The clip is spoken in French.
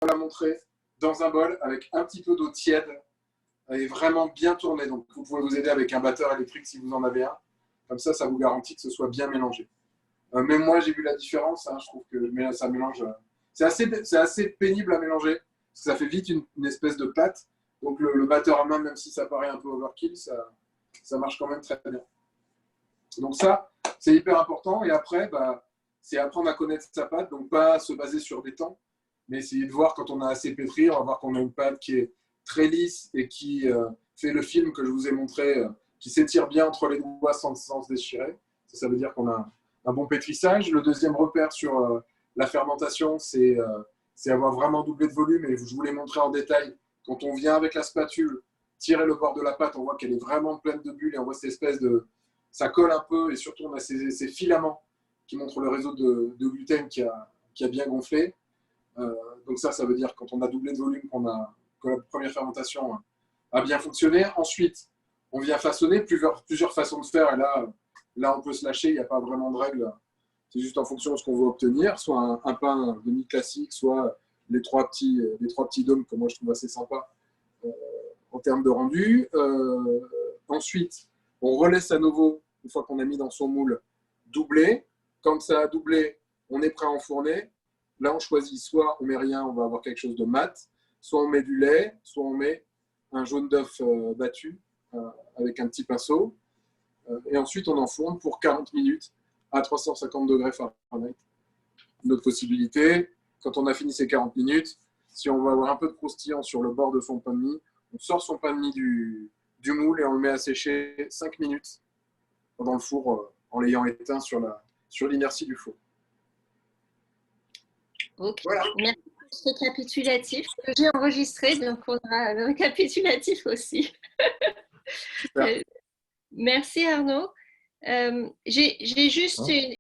la montrer dans un bol avec un petit peu d'eau tiède et vraiment bien tournée. Donc, vous pouvez vous aider avec un batteur électrique si vous en avez un. Comme ça vous garantit que ce soit bien mélangé. Même moi, j'ai vu la différence. Hein, je trouve que ça mélange. C'est assez pénible à mélanger. Parce que ça fait vite une espèce de pâte. Donc, le batteur à main, même si ça paraît un peu overkill, ça marche quand même très bien. Donc, ça, c'est hyper important. Et après, c'est apprendre à connaître sa pâte. Donc, pas se baser sur des temps, mais essayer de voir quand on a assez pétri. On va voir qu'on a une pâte qui est très lisse et qui fait le film que je vous ai montré, qui s'étire bien entre les doigts sans se déchirer. Ça veut dire qu'on a un bon pétrissage. Le deuxième repère sur la fermentation, c'est avoir vraiment doublé de volume. Et je vous l'ai montré en détail. Quand on vient avec la spatule tirer le bord de la pâte, on voit qu'elle est vraiment pleine de bulles et on voit cette espèce de... Ça colle un peu et surtout on a ces filaments qui montrent le réseau de gluten qui a bien gonflé. Donc ça veut dire quand on a doublé de volume, que la première fermentation a bien fonctionné. Ensuite, on vient façonner plusieurs façons de faire. Et là, on peut se lâcher, il n'y a pas vraiment de règle. C'est juste en fonction de ce qu'on veut obtenir. Soit un pain demi classique, soit les trois petits dômes que moi je trouve assez sympa en termes de rendu. Ensuite, on relaisse à nouveau, une fois qu'on a mis dans son moule, doubler. Quand ça a doublé, on est prêt à enfourner. Là, on choisit soit on met rien, on va avoir quelque chose de mat, soit on met du lait, soit on met un jaune d'œuf battu avec un petit pinceau. Et ensuite, on enfourne pour 40 minutes à 350 degrés Fahrenheit. Une autre possibilité, quand on a fini ces 40 minutes, si on va avoir un peu de croustillant sur le bord de son pain de mie, on sort son pain de mie du moule et on le met à sécher 5 minutes dans le four en l'ayant éteint sur l'inertie du four. Ok, voilà. Merci pour ce récapitulatif que j'ai enregistré, donc on aura le récapitulatif aussi. Merci Arnaud. J'ai juste